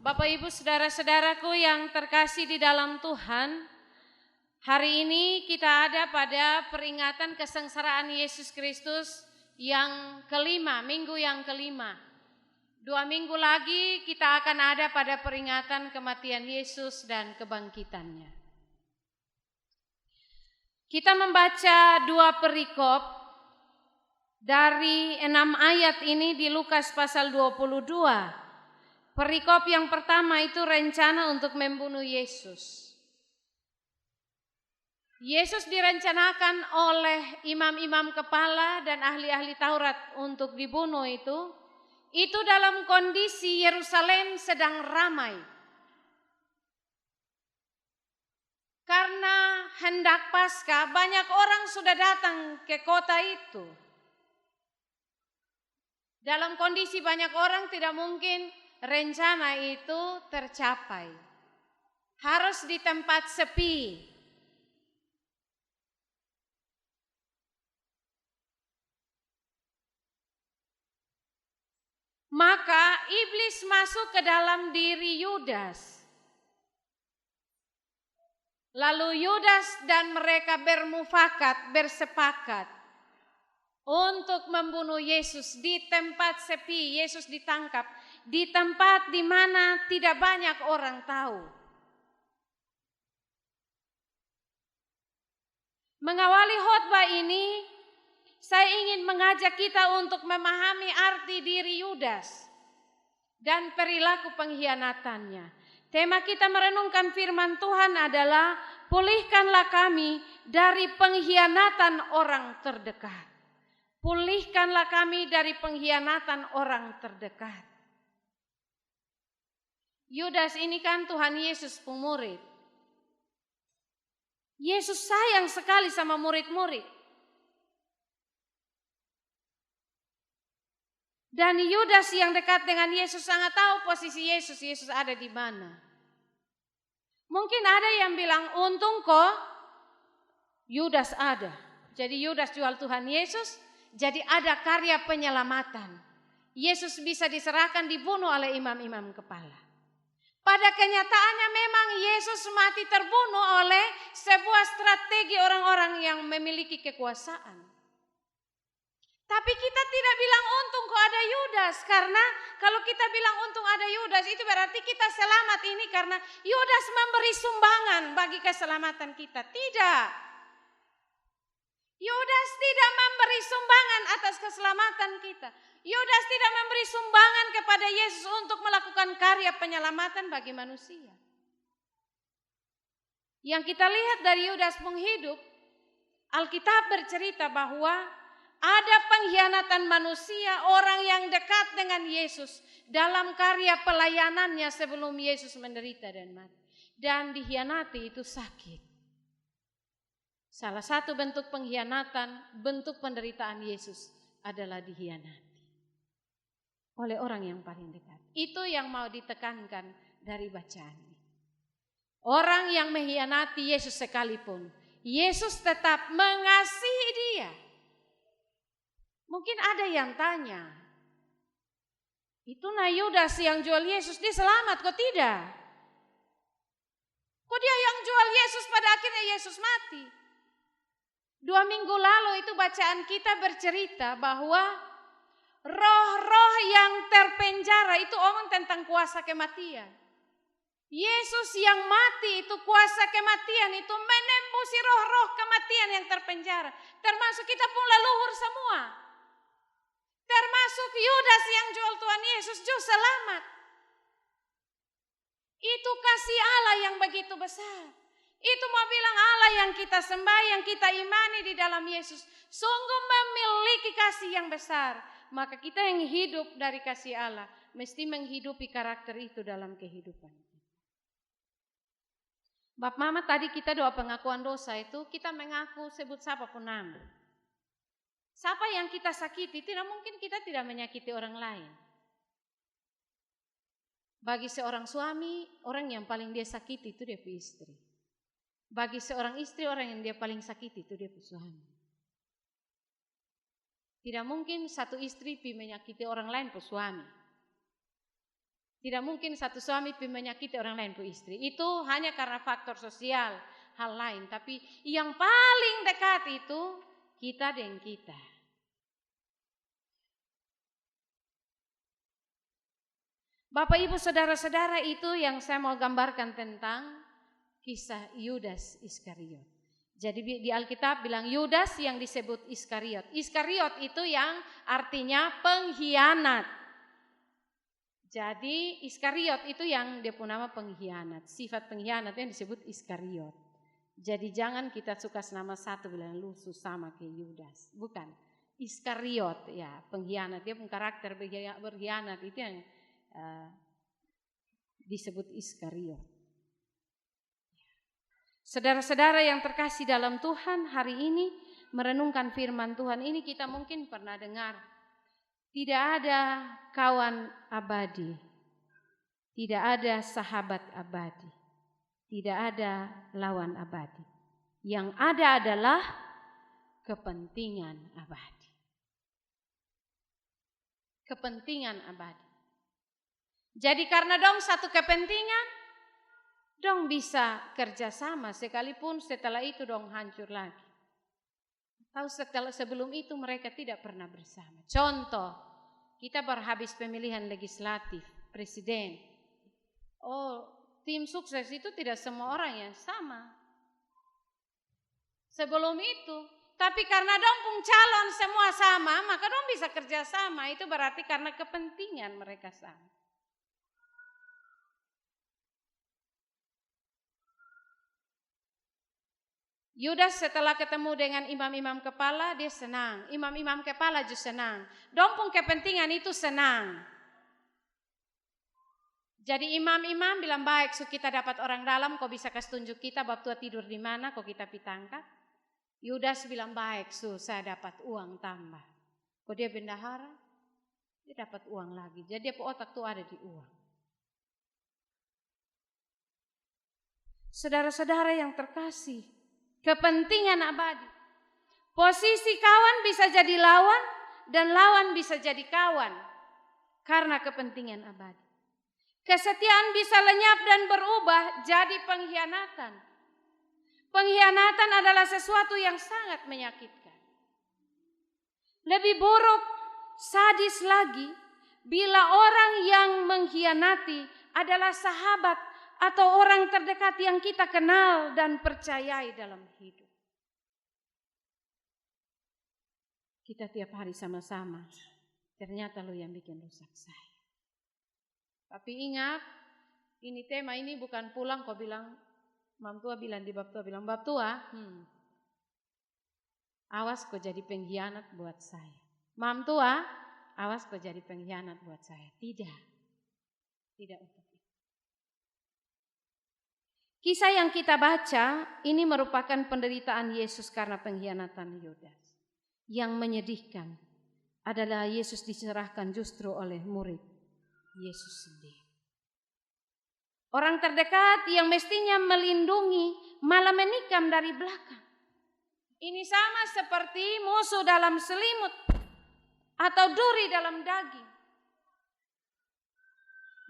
Bapak Ibu saudara-saudaraku yang terkasih di dalam Tuhan, hari ini kita ada pada peringatan kesengsaraan Yesus Kristus yang kelima, minggu yang kelima. 2 minggu lagi kita akan ada pada peringatan kematian Yesus dan kebangkitannya. Kita membaca 2 perikop dari 6 ayat ini di Lukas pasal 22. Perikop yang pertama itu rencana untuk membunuh Yesus. Yesus direncanakan oleh imam-imam kepala dan ahli-ahli Taurat untuk dibunuh itu dalam kondisi Yerusalem sedang ramai. Karena hendak Paskah, banyak orang sudah datang ke kota itu. Dalam kondisi banyak orang tidak mungkin rencana itu tercapai. Harus di tempat sepi. Maka iblis masuk ke dalam diri Yudas. Lalu Yudas dan mereka bersepakat untuk membunuh Yesus di tempat sepi. Yesus ditangkap di tempat di mana tidak banyak orang tahu. Mengawali khotbah ini, saya ingin mengajak kita untuk memahami arti diri Yudas dan perilaku pengkhianatannya. Tema kita merenungkan firman Tuhan adalah pulihkanlah kami dari pengkhianatan orang terdekat. Pulihkanlah kami dari pengkhianatan orang terdekat. Yudas ini kan Tuhan Yesus pemurid. Yesus sayang sekali sama murid-murid. Dan Yudas yang dekat dengan Yesus sangat tahu posisi Yesus. Yesus ada di mana. Mungkin ada yang bilang, untung kok Yudas ada. Jadi Yudas jual Tuhan Yesus, jadi ada karya penyelamatan. Yesus bisa diserahkan dibunuh oleh imam-imam kepala. Pada kenyataannya memang Yesus mati terbunuh oleh sebuah strategi orang-orang yang memiliki kekuasaan. Tapi kita tidak bilang untung kok ada Yudas. Karena kalau kita bilang untung ada Yudas, itu berarti kita selamat ini karena Yudas memberi sumbangan bagi keselamatan kita. Tidak. Yudas tidak memberi sumbangan atas keselamatan kita. Yudas tidak memberi sumbangan kepada Yesus untuk melakukan karya penyelamatan bagi manusia. Yang kita lihat dari Yudas penghidup, Alkitab bercerita bahwa ada pengkhianatan manusia, orang yang dekat dengan Yesus dalam karya pelayanannya sebelum Yesus menderita dan mati. Dan dikhianati itu sakit. Salah satu bentuk pengkhianatan, bentuk penderitaan Yesus adalah dikhianati oleh orang yang paling dekat. Itu yang mau ditekankan dari bacaan ini. Orang yang mengkhianati Yesus sekalipun, Yesus tetap mengasihi dia. Mungkin ada yang tanya, itu Yudas yang jual Yesus, dia selamat kok tidak? Kok dia yang jual Yesus pada akhirnya Yesus mati? 2 minggu lalu itu bacaan kita bercerita bahwa roh-roh yang terpenjara itu omong tentang kuasa kematian. Yesus yang mati itu kuasa kematian itu menembusi roh-roh kematian yang terpenjara. Termasuk kita pun leluhur semua. Termasuk Yudas yang jual Tuhan Yesus juga selamat. Itu kasih Allah yang begitu besar. Itu mau bilang Allah yang kita sembah, yang kita imani di dalam Yesus sungguh memiliki kasih yang besar. Maka kita yang hidup dari kasih Allah mesti menghidupi karakter itu dalam kehidupan. Bap Mama tadi kita doa pengakuan dosa itu kita mengaku sebut siapapun nama. Siapa yang kita sakiti, tidak mungkin kita tidak menyakiti orang lain. Bagi seorang suami, orang yang paling dia sakiti itu dia istri. Bagi seorang istri, orang yang dia paling sakiti itu dia suami. Tidak mungkin satu istri menyakiti orang lain suami. Tidak mungkin satu suami menyakiti orang lain pun istri. Itu hanya karena faktor sosial, hal lain. Tapi yang paling dekat itu kita dan kita. Bapak Ibu saudara-saudara, itu yang saya mau gambarkan tentang kisah Yudas Iskariot. Jadi di Alkitab bilang Yudas yang disebut Iskariot. Iskariot itu yang artinya pengkhianat. Jadi Iskariot itu yang dia punya nama pengkhianat. Sifat pengkhianat yang disebut Iskariot. Jadi jangan kita suka nama satu bilang lu sama kayak Yudas. Bukan. Iskariot ya pengkhianat. Dia punya karakter berkhianat itu yang disebut Iskariot. Saudara-saudara yang terkasih dalam Tuhan, hari ini merenungkan firman Tuhan ini kita mungkin pernah dengar. Tidak ada kawan abadi, tidak ada sahabat abadi, tidak ada lawan abadi. Yang ada adalah kepentingan abadi. Kepentingan abadi. Jadi karena dong satu kepentingan, dong bisa kerjasama sekalipun setelah itu dong hancur lagi. Tahu sebelum itu mereka tidak pernah bersama. Contoh, kita berhabis pemilihan legislatif, presiden. Oh, tim sukses itu tidak semua orang yang sama. Sebelum itu, tapi karena dong pun calon semua sama, maka dong bisa kerjasama. Itu berarti karena kepentingan mereka sama. Yudas setelah ketemu dengan imam-imam kepala, dia senang. Imam-imam kepala juga senang. Dong pun kepentingan itu senang. Jadi imam-imam bilang baik, so kita dapat orang dalam, kau bisa kasih tunjuk kita bab tua tidur di mana, kau kita pitangkap. Yudas bilang baik, so saya dapat uang tambah. Kau dia bendahara, dia dapat uang lagi. Jadi dia otak tuh ada di uang. Saudara-saudara yang terkasih, kepentingan abadi. Posisi kawan bisa jadi lawan dan lawan bisa jadi kawan karena kepentingan abadi. Kesetiaan bisa lenyap dan berubah jadi pengkhianatan. Pengkhianatan adalah sesuatu yang sangat menyakitkan. Lebih buruk, sadis lagi bila orang yang mengkhianati adalah sahabat atau orang terdekat yang kita kenal dan percayai dalam hidup. Kita tiap hari sama-sama, ternyata lo yang bikin rusak saya. Tapi ingat, ini tema ini bukan pulang kau bilang, Mam Tua bilang di bab tua, bilang bab tua, awas kau jadi pengkhianat buat saya. Mam Tua, awas kau jadi pengkhianat buat saya. Tidak untuk itu. Kisah yang kita baca ini merupakan penderitaan Yesus karena pengkhianatan Yudas. Yang menyedihkan adalah Yesus diserahkan justru oleh murid Yesus sendiri. Orang terdekat yang mestinya melindungi malah menikam dari belakang. Ini sama seperti musuh dalam selimut atau duri dalam daging.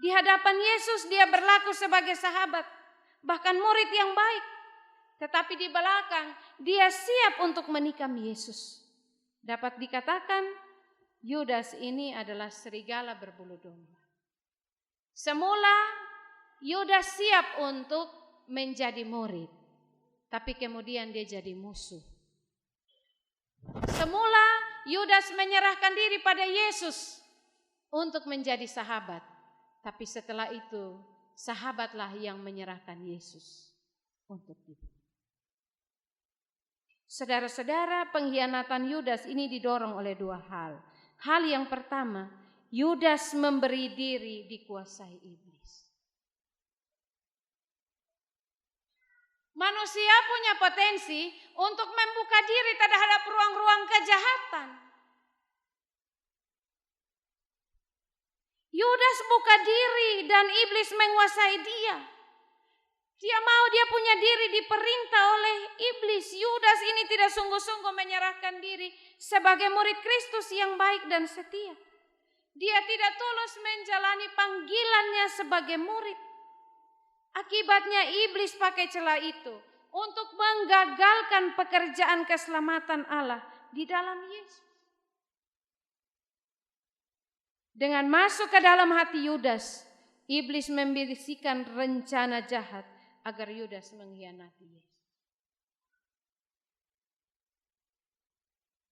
Di hadapan Yesus dia berlaku sebagai sahabat, bahkan murid yang baik. Tetapi di belakang dia siap untuk menikam Yesus. Dapat dikatakan Yudas ini adalah serigala berbulu domba. Semula Yudas siap untuk menjadi murid, tapi kemudian dia jadi musuh. Semula Yudas menyerahkan diri pada Yesus untuk menjadi sahabat, tapi setelah itu sahabatlah yang menyerahkan Yesus untuk itu. Saudara-saudara, pengkhianatan Yudas ini didorong oleh dua hal. Hal yang pertama, Yudas memberi diri dikuasai iblis. Manusia punya potensi untuk membuka diri terhadap ruang-ruang kejahatan. Yudas buka diri dan iblis menguasai dia. Dia mau dia punya diri diperintah oleh iblis. Yudas ini tidak sungguh-sungguh menyerahkan diri sebagai murid Kristus yang baik dan setia. Dia tidak tulus menjalani panggilannya sebagai murid. Akibatnya iblis pakai celah itu untuk menggagalkan pekerjaan keselamatan Allah di dalam Yesus. Dengan masuk ke dalam hati Yudas, iblis membisikkan rencana jahat agar Yudas mengkhianati Yesus.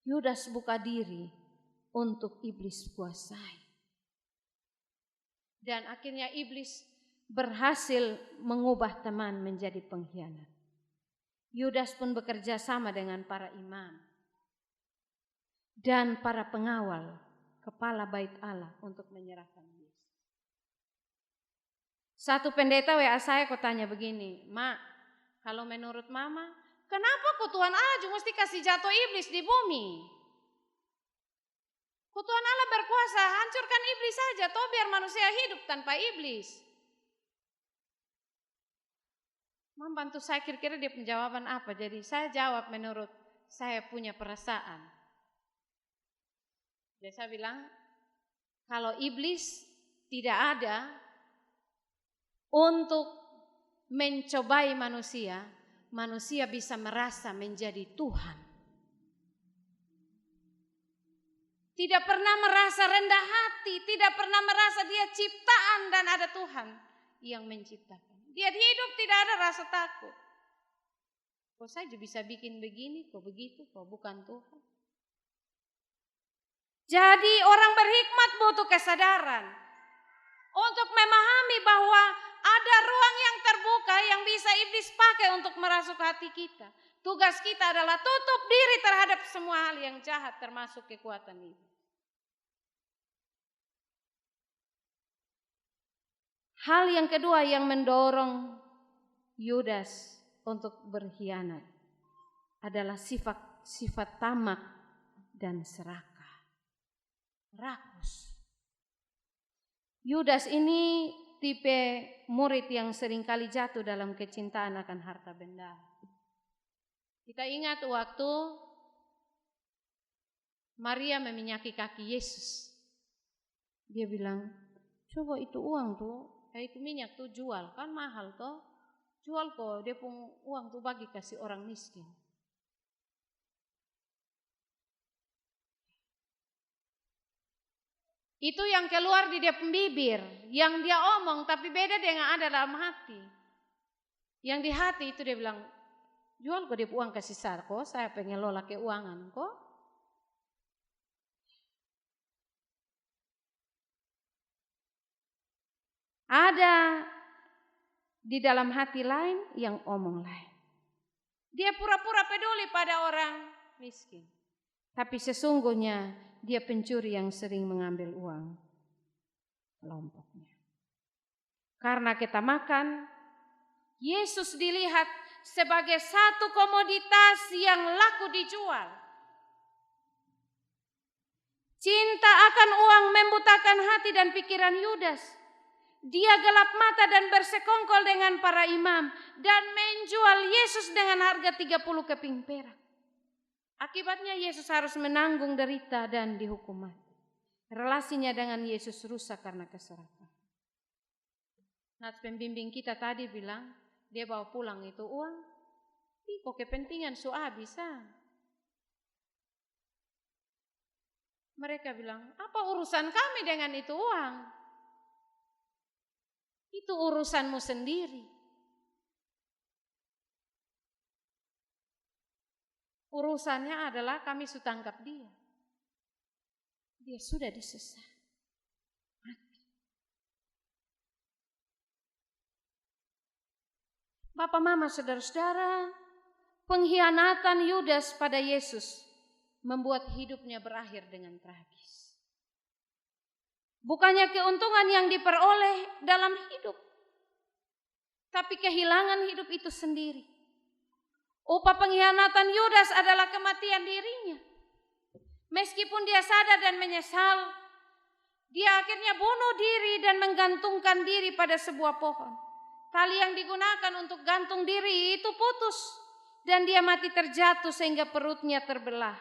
Yudas buka diri untuk iblis kuasai. Dan akhirnya iblis berhasil mengubah teman menjadi pengkhianat. Yudas pun bekerja sama dengan para imam dan para pengawal kepala bait Allah untuk menyerahkan Yesus. Satu pendeta WA saya kok tanya begini, "Mak, kalau menurut Mama, kenapa kok Tuhan Allah juga mesti kasih jatuh iblis di bumi? Kok Tuhan Allah berkuasa, hancurkan iblis saja, toh biar manusia hidup tanpa iblis." Mam bantu saya kira-kira dia penjawaban apa. Jadi saya jawab menurut saya punya perasaan. Jadi saya bilang, kalau iblis tidak ada untuk mencobai manusia, manusia bisa merasa menjadi Tuhan. Tidak pernah merasa rendah hati, tidak pernah merasa dia ciptaan dan ada Tuhan yang menciptakan. Dia hidup tidak ada rasa takut. Kok saja bisa bikin begini, kok begitu, kok bukan Tuhan. Jadi orang berhikmat butuh kesadaran untuk memahami bahwa ada ruang yang terbuka yang bisa iblis pakai untuk merasuk hati kita. Tugas kita adalah tutup diri terhadap semua hal yang jahat termasuk kekuatan iblis. Hal yang kedua yang mendorong Yudas untuk berkhianat adalah sifat tamak dan serakah. Rakus. Yudas ini tipe murid yang seringkali jatuh dalam kecintaan akan harta benda. Kita ingat waktu Maria meminyaki kaki Yesus. Dia bilang, "Coba itu uang tuh, itu minyak tuh jual, kan mahal toh. Jual kok, dia pun uang tuh bagi kasih orang miskin." Itu yang keluar di dia bibir, yang dia omong tapi beda dengan ada dalam hati. Yang di hati itu dia bilang, "Jual kok dia uang kasih sarko, saya pengen lola keuangan kok." Ada di dalam hati lain yang omong lain. Dia pura-pura peduli pada orang miskin. Tapi sesungguhnya dia pencuri yang sering mengambil uang kelompoknya. Karena kita makan, Yesus dilihat sebagai satu komoditas yang laku dijual. Cinta akan uang membutakan hati dan pikiran Yudas. Dia gelap mata dan bersekongkol dengan para imam dan menjual Yesus dengan harga 30 keping perak. Akibatnya Yesus harus menanggung derita dan dihukum mati. Relasinya dengan Yesus rusak karena keserakahan. Nah, pembimbing kita tadi bilang, dia bawa pulang itu uang. Kok kepentingan bisa. Mereka bilang, "Apa urusan kami dengan itu uang? Itu urusanmu sendiri." Urusannya adalah kami sudah tangkap dia. Dia sudah disesat. Mati. Bapak, Mama, saudara-saudara, pengkhianatan Yudas pada Yesus membuat hidupnya berakhir dengan tragis. Bukannya keuntungan yang diperoleh dalam hidup, tapi kehilangan hidup itu sendiri. Upah pengkhianatan Yudas adalah kematian dirinya. Meskipun dia sadar dan menyesal, dia akhirnya bunuh diri dan menggantungkan diri pada sebuah pohon. Tali yang digunakan untuk gantung diri itu putus dan dia mati terjatuh sehingga perutnya terbelah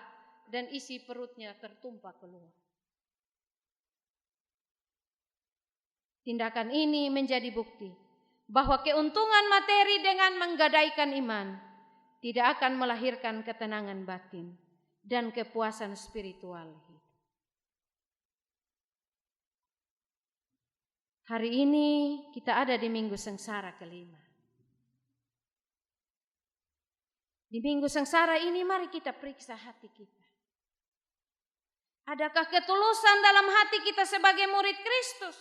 dan isi perutnya tertumpah keluar. Tindakan ini menjadi bukti bahwa keuntungan materi dengan menggadaikan iman tidak akan melahirkan ketenangan batin dan kepuasan spiritual. Hari ini kita ada di minggu sengsara kelima. Di minggu sengsara ini mari kita periksa hati kita. Adakah ketulusan dalam hati kita sebagai murid Kristus?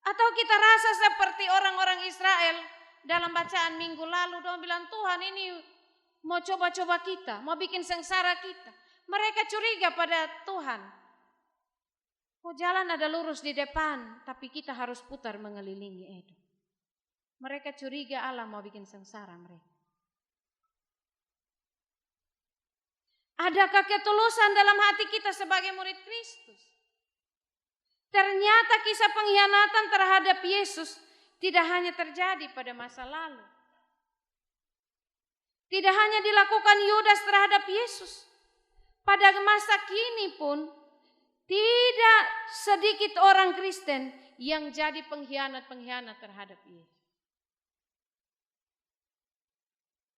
Atau kita rasa seperti orang-orang Israel dalam bacaan minggu lalu, dia bilang Tuhan ini mau coba-coba kita, mau bikin sengsara kita. Mereka curiga pada Tuhan. Jalan ada lurus di depan, tapi kita harus putar mengelilingi Edom. Mereka curiga Allah mau bikin sengsara mereka. Adakah ketulusan dalam hati kita sebagai murid Kristus? Ternyata kisah pengkhianatan terhadap Yesus tidak hanya terjadi pada masa lalu. Tidak hanya dilakukan Yudas terhadap Yesus. Pada masa kini pun tidak sedikit orang Kristen yang jadi pengkhianat-pengkhianat terhadap Yesus.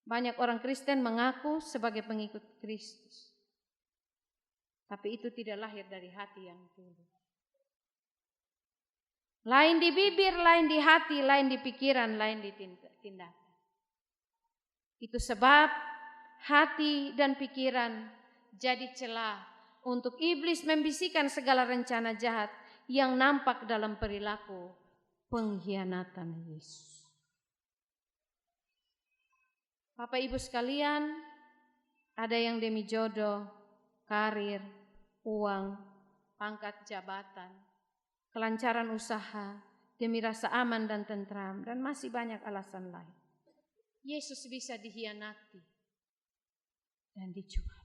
Banyak orang Kristen mengaku sebagai pengikut Kristus. Tapi itu tidak lahir dari hati yang tulus. Lain di bibir, lain di hati, lain di pikiran, lain di tindakan. Itu sebab hati dan pikiran jadi celah untuk iblis membisikkan segala rencana jahat yang nampak dalam perilaku pengkhianatan Yesus. Bapak Ibu sekalian, ada yang demi jodoh, karir, uang, pangkat jabatan, kelancaran usaha, demi rasa aman dan tentram, dan masih banyak alasan lain. Yesus bisa dikhianati dan dijual.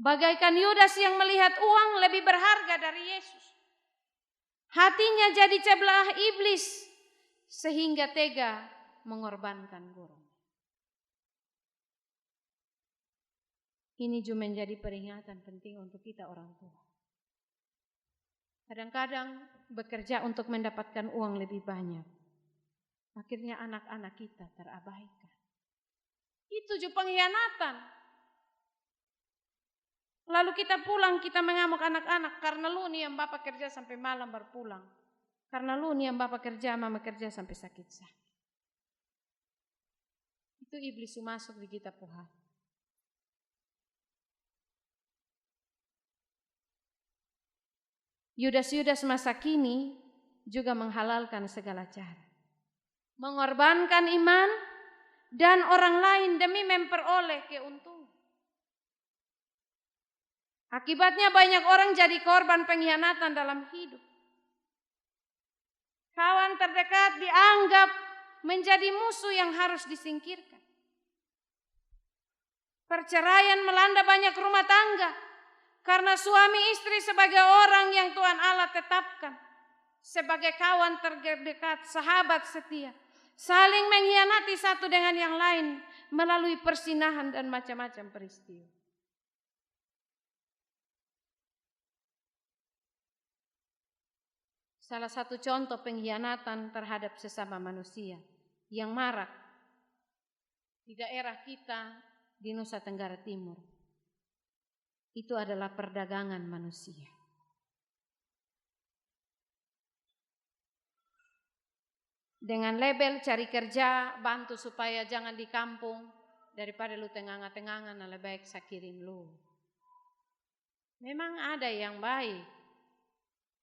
Bagaikan Yudas yang melihat uang lebih berharga dari Yesus. Hatinya jadi celah iblis sehingga tega mengorbankan guru. Ini juga menjadi peringatan penting untuk kita orang tua. Kadang-kadang bekerja untuk mendapatkan uang lebih banyak. Akhirnya anak-anak kita terabaikan. Itu juga pengkhianatan. Lalu kita pulang, kita mengamuk anak-anak. Karena lu nih yang bapak kerja sampai malam baru pulang. Karena lu nih yang bapak kerja, mama kerja sampai sakit-sakit. Itu iblis masuk di kita puha. Yudas-Yudas masa kini juga menghalalkan segala cara. Mengorbankan iman dan orang lain demi memperoleh keuntungan. Akibatnya banyak orang jadi korban pengkhianatan dalam hidup. Kawan terdekat dianggap menjadi musuh yang harus disingkirkan. Perceraian melanda banyak rumah tangga. Karena suami istri sebagai orang yang Tuhan Allah tetapkan. Sebagai kawan terdekat, sahabat setia. Saling mengkhianati satu dengan yang lain. Melalui persinahan dan macam-macam peristiwa. Salah satu contoh pengkhianatan terhadap sesama manusia. Yang marak di daerah kita di Nusa Tenggara Timur. Itu adalah perdagangan manusia. Dengan label cari kerja, bantu supaya jangan di kampung. Daripada lu tengah-tengahan, lebih baik saya kirim lu. Memang ada yang baik,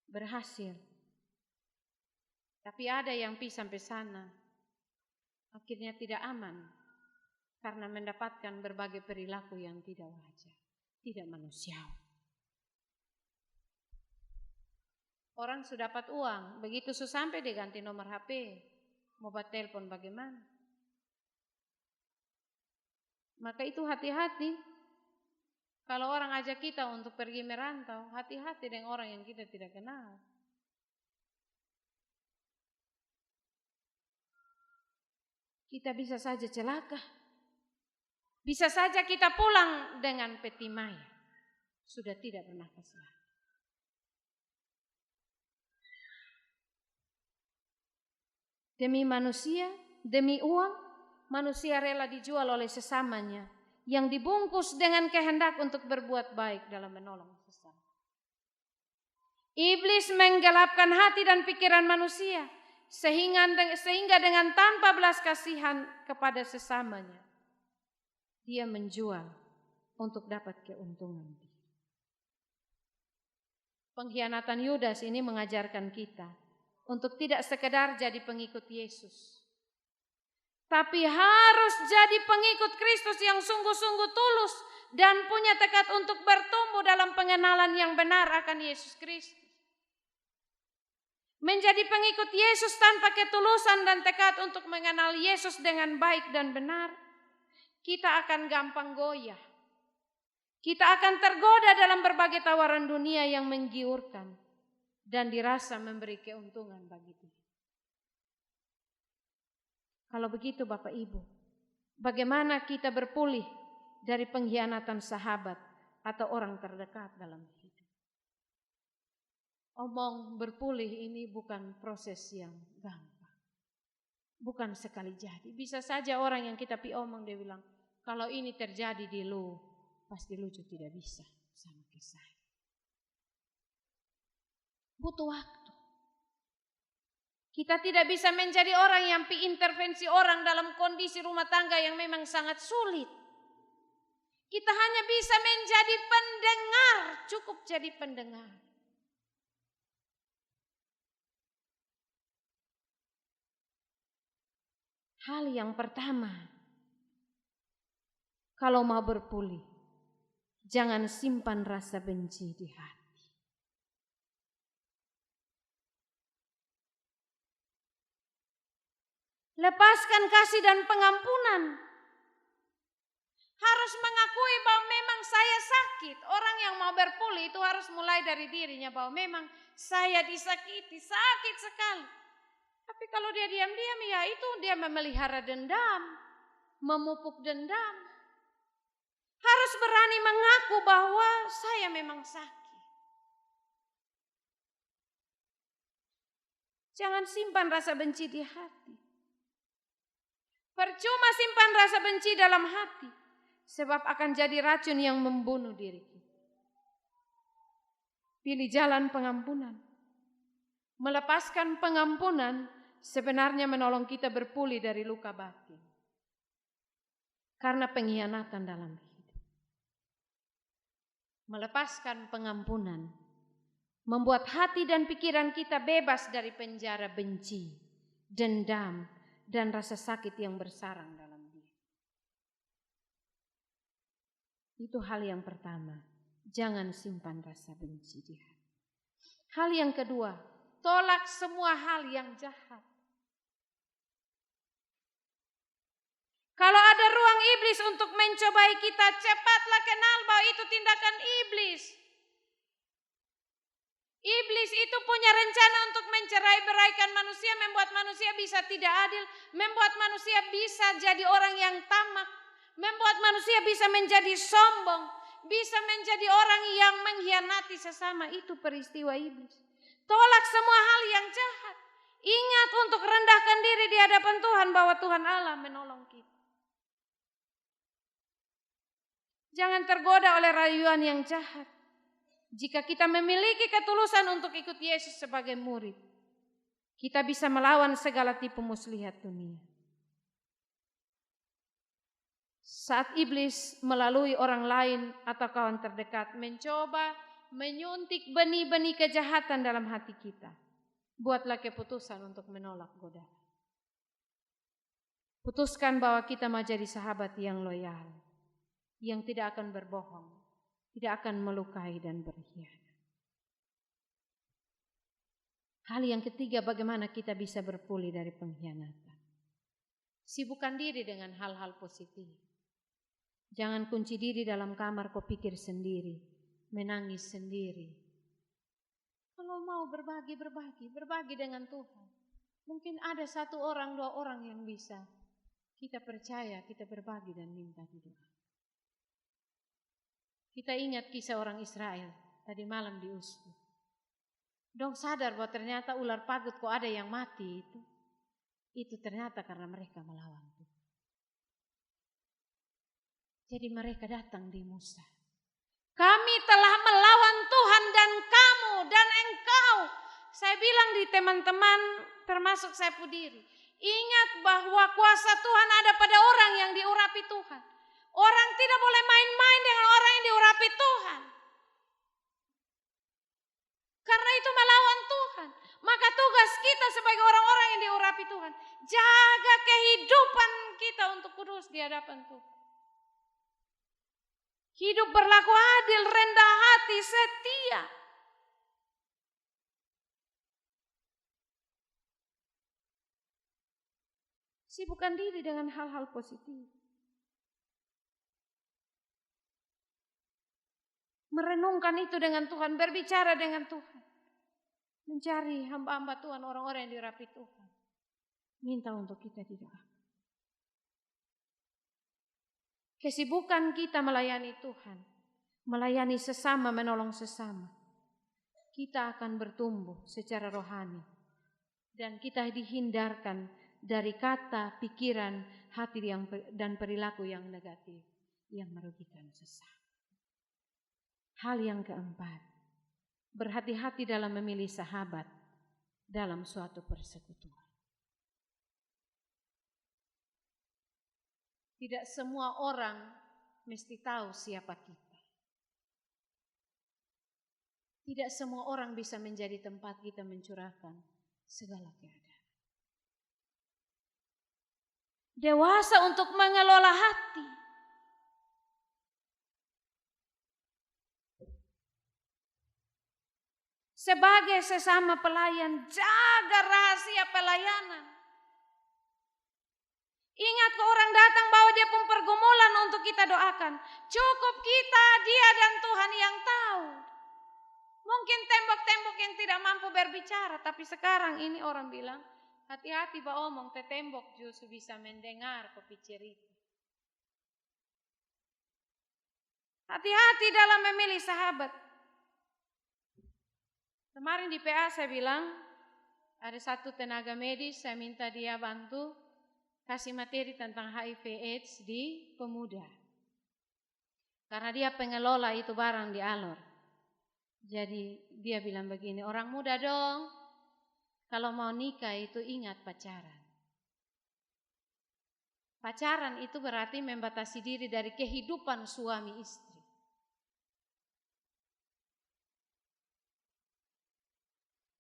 berhasil. Tapi ada yang pisah sampai sana. Akhirnya tidak aman. Karena mendapatkan berbagai perilaku yang tidak wajar. Tidak manusiawi. Orang sudah dapat uang, begitu sampai diganti nomor HP, mau buat telepon bagaimana? Maka itu hati-hati. Kalau orang ajak kita untuk pergi merantau, hati-hati dengan orang yang kita tidak kenal. Kita bisa saja celaka. Bisa saja kita pulang dengan peti maya. Sudah tidak bernafas lagi. Demi manusia, demi uang, manusia rela dijual oleh sesamanya yang dibungkus dengan kehendak untuk berbuat baik dalam menolong sesama. Iblis menggelapkan hati dan pikiran manusia sehingga dengan tanpa belas kasihan kepada sesamanya, dia menjual untuk dapat keuntungan. Pengkhianatan Yudas ini mengajarkan kita untuk tidak sekedar jadi pengikut Yesus, tapi harus jadi pengikut Kristus yang sungguh-sungguh tulus dan punya tekad untuk bertumbuh dalam pengenalan yang benar akan Yesus Kristus. Menjadi pengikut Yesus tanpa ketulusan dan tekad untuk mengenal Yesus dengan baik dan benar, kita akan gampang goyah. Kita akan tergoda dalam berbagai tawaran dunia yang menggiurkan dan dirasa memberi keuntungan bagi dia. Kalau begitu Bapak Ibu, bagaimana kita berpulih dari pengkhianatan sahabat atau orang terdekat dalam hidup? Omong berpulih ini bukan proses yang gampang. Bukan sekali jadi. Bisa saja orang yang kita omong dia bilang, kalau ini terjadi di lu, pasti lu juga tidak bisa sama ke saya. Butuh waktu. Kita tidak bisa menjadi orang yang intervensi orang dalam kondisi rumah tangga yang memang sangat sulit. Kita hanya bisa menjadi pendengar, cukup jadi pendengar. Hal yang pertama, kalau mau berpulih, jangan simpan rasa benci di hati. Lepaskan kasih dan pengampunan. Harus mengakui bahwa memang saya sakit. Orang yang mau berpulih itu harus mulai dari dirinya bahwa memang saya disakiti, sakit sekali. Tapi kalau dia diam-diam, ya itu dia memelihara dendam, memupuk dendam. Harus berani mengaku bahwa saya memang sakit. Jangan simpan rasa benci di hati. Percuma simpan rasa benci dalam hati, sebab akan jadi racun yang membunuh diri kita. Pilih jalan pengampunan. Melepaskan pengampunan sebenarnya menolong kita berpulih dari luka batin. Karena pengkhianatan dalam hidup. Melepaskan pengampunan membuat hati dan pikiran kita bebas dari penjara benci, dendam, dan rasa sakit yang bersarang dalam diri. Itu hal yang pertama. Jangan simpan rasa benci di hati. Hal yang kedua, tolak semua hal yang jahat. Kalau ada ruang iblis untuk mencobai kita, cepatlah kenal bahwa itu tindakan iblis. Iblis itu punya rencana untuk mencerai-beraikan manusia, membuat manusia bisa tidak adil, membuat manusia bisa jadi orang yang tamak, membuat manusia bisa menjadi sombong, bisa menjadi orang yang mengkhianati sesama. Itu peristiwa iblis. Tolak semua hal yang jahat. Ingat untuk rendahkan diri di hadapan Tuhan bahwa Tuhan Allah menolong kita. Jangan tergoda oleh rayuan yang jahat. Jika kita memiliki ketulusan untuk ikut Yesus sebagai murid, kita bisa melawan segala tipu muslihat dunia. Saat iblis melalui orang lain atau kawan terdekat mencoba menyuntik benih-benih kejahatan dalam hati kita, buatlah keputusan untuk menolak godaan. Putuskan bahwa kita mau jadi sahabat yang loyal, yang tidak akan berbohong, tidak akan melukai dan berkhianat. Hal yang ketiga, bagaimana kita bisa berpulih dari pengkhianatan. Sibukkan diri dengan hal-hal positif. Jangan kunci diri dalam kamar, kau pikir sendiri, menangis sendiri. Kalau mau berbagi dengan Tuhan. Mungkin ada 1 orang, 2 orang yang bisa kita percaya, kita berbagi dan minta doa. Kita ingat kisah orang Israel tadi malam di Usbu. Dong sadar bahwa ternyata ular pagut kok ada yang mati itu. Itu ternyata karena mereka melawan Tuhan. Jadi mereka datang di Musa. Kami telah melawan Tuhan dan kamu dan engkau. Saya bilang di teman-teman, termasuk saya diri. Ingat bahwa kuasa Tuhan ada pada orang yang diurapi Tuhan. Orang tidak boleh main-main dengan orang yang diurapi Tuhan. Karena itu melawan Tuhan. Maka tugas kita sebagai orang-orang yang diurapi Tuhan, jaga kehidupan kita untuk kudus di hadapan Tuhan. Hidup berlaku adil, rendah hati, setia. Sibukkan diri dengan hal-hal positif. Merenungkan itu dengan Tuhan, berbicara dengan Tuhan. Mencari hamba-hamba Tuhan, orang-orang yang diurapi Tuhan. Minta untuk kita didoakan. Kesibukan kita melayani Tuhan, melayani sesama, menolong sesama, kita akan bertumbuh secara rohani. Dan kita dihindarkan dari kata, pikiran, hati dan perilaku yang negatif, yang merugikan sesama. Hal yang keempat, berhati-hati dalam memilih sahabat dalam suatu persekutuan. Tidak semua orang mesti tahu siapa kita. Tidak semua orang bisa menjadi tempat kita mencurahkan segala keadaan. Dewasa untuk mengelola hati. Sebagai sesama pelayan, jaga rahasia pelayanan. Ingat ke orang datang bawa dia pun pergumulan untuk kita doakan. Cukup kita, dia dan Tuhan yang tahu. Mungkin tembok-tembok yang tidak mampu berbicara. Tapi sekarang ini orang bilang, hati-hati Pak omong, tembok justru bisa mendengar kopi cerita. Hati-hati dalam memilih sahabat. Kemarin di PA saya bilang, ada satu tenaga medis, saya minta dia bantu kasih materi tentang HIV AIDS di pemuda. Karena dia pengelola itu barang di Alor. Jadi dia bilang begini, orang muda dong, kalau mau nikah itu ingat pacaran. Pacaran itu berarti membatasi diri dari kehidupan suami istri.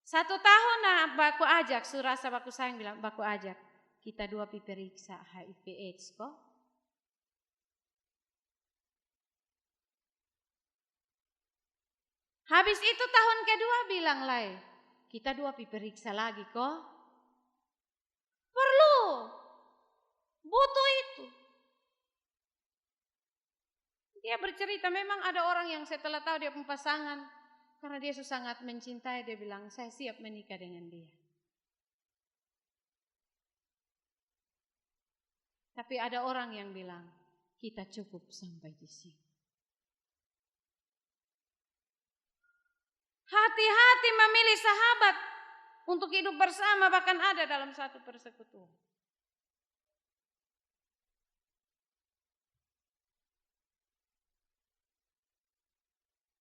Satu tahun nah baku ajak, surasa baku sayang bilang, baku ajak. Kita dua periksa HIV AIDS kok. Habis itu tahun kedua bilang lagi, kita dua periksa lagi kok. Perlu, butuh itu. Dia bercerita memang ada orang yang setelah tahu dia punya pasangan, karena dia sangat mencintai, dia bilang saya siap menikah dengan dia. Tapi ada orang yang bilang, kita cukup sampai di sini. Hati-hati memilih sahabat untuk hidup bersama, bahkan ada dalam satu persekutuan.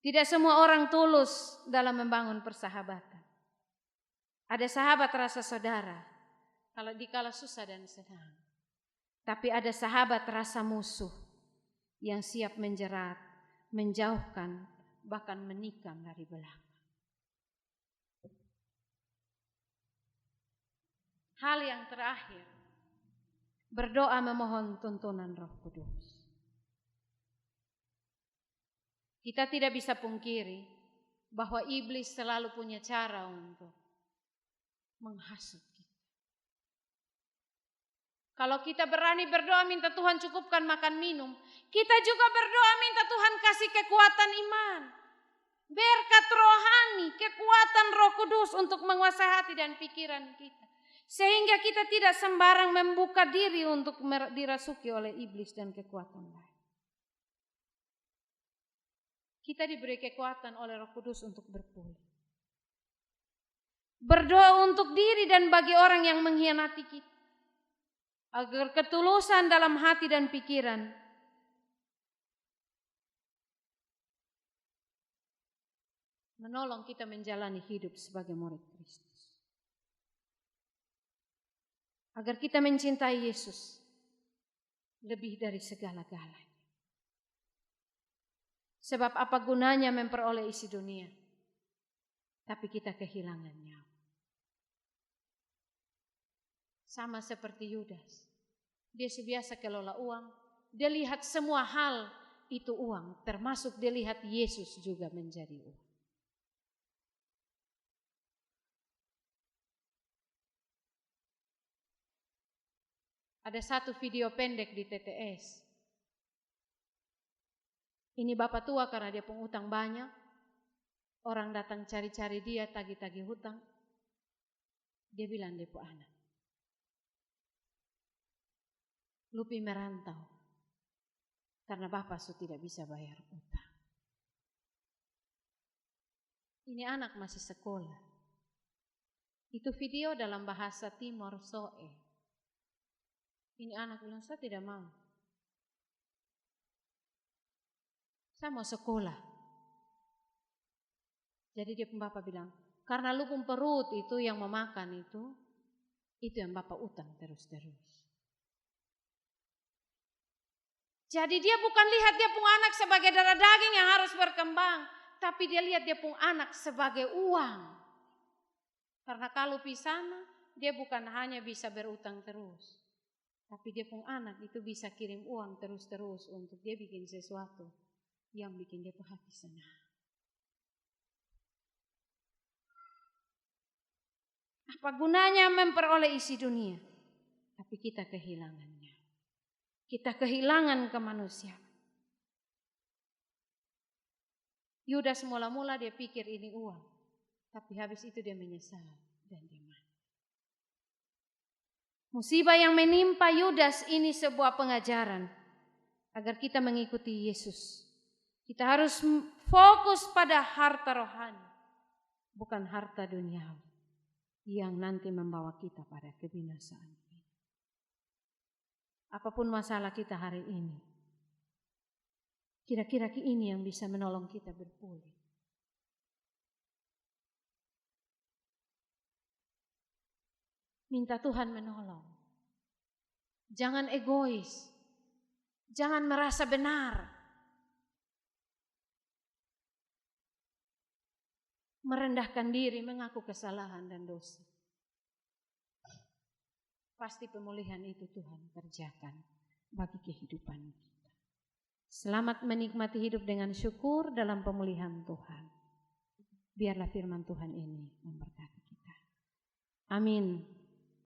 Tidak semua orang tulus dalam membangun persahabatan. Ada sahabat rasa saudara, kalau dikala susah dan senang. Tapi ada sahabat rasa musuh yang siap menjerat, menjauhkan, bahkan menikam dari belakang. Hal yang terakhir, berdoa memohon tuntunan Roh Kudus. Kita tidak bisa pungkiri bahwa iblis selalu punya cara untuk menghasut kita. Kalau kita berani berdoa minta Tuhan cukupkan makan minum, kita juga berdoa minta Tuhan kasih kekuatan iman, berkat rohani, kekuatan Roh Kudus untuk menguasai hati dan pikiran kita. Sehingga kita tidak sembarang membuka diri untuk dirasuki oleh iblis dan kekuatan lain. Kita diberi kekuatan oleh Roh Kudus untuk berpulih. Berdoa untuk diri dan bagi orang yang mengkhianati kita. agar ketulusan dalam hati dan pikiran menolong kita menjalani hidup sebagai murid Kristus. Agar kita mencintai Yesus lebih dari segala-galanya. Sebab apa gunanya memperoleh isi dunia, tapi kita kehilangan nyawa. Sama seperti Yudas. Dia sebiasa kelola uang. Dia lihat semua hal itu uang. Termasuk dia lihat Yesus juga menjadi uang. Ada satu video pendek di TTS. Ini bapak tua karena dia pengutang banyak. Orang datang cari-cari dia, tagih-tagih hutang. Dia bilang dia pu anak, Lupi merantau karena bapak sudah tidak bisa bayar utang. Ini anak masih sekolah. Itu video dalam bahasa Timor Soe. Ini anak bilang, saya tidak mau. Saya mau sekolah. Jadi dia bapak bilang, karena lu pun perut itu yang memakan itu yang bapak utang terus-terus. Jadi dia bukan lihat dia pun anak sebagai darah daging yang harus berkembang, tapi dia lihat dia pun anak sebagai uang. Karena kalau pisana, dia bukan hanya bisa berutang terus, tapi dia pun anak itu bisa kirim uang terus-terus untuk dia bikin sesuatu yang bikin dia hati senang. Apa gunanya memperoleh isi dunia, tapi kita kehilangannya. Kita kehilangan kemanusiaan. Yudas mula-mula dia pikir ini uang, tapi habis itu dia menyesal dan dia mati. Musibah yang menimpa Yudas ini sebuah pengajaran agar kita mengikuti Yesus. Kita harus fokus pada harta rohani, bukan harta duniawi yang nanti membawa kita pada kebinasaan. Apapun masalah kita hari ini, kira-kira ini yang bisa menolong kita berpulih. Minta Tuhan menolong. Jangan egois. Jangan merasa benar. Merendahkan diri, mengaku kesalahan dan dosa. Pasti pemulihan itu Tuhan kerjakan bagi kehidupan kita. Selamat menikmati hidup dengan syukur dalam pemulihan Tuhan. Biarlah firman Tuhan ini memberkati kita. Amin.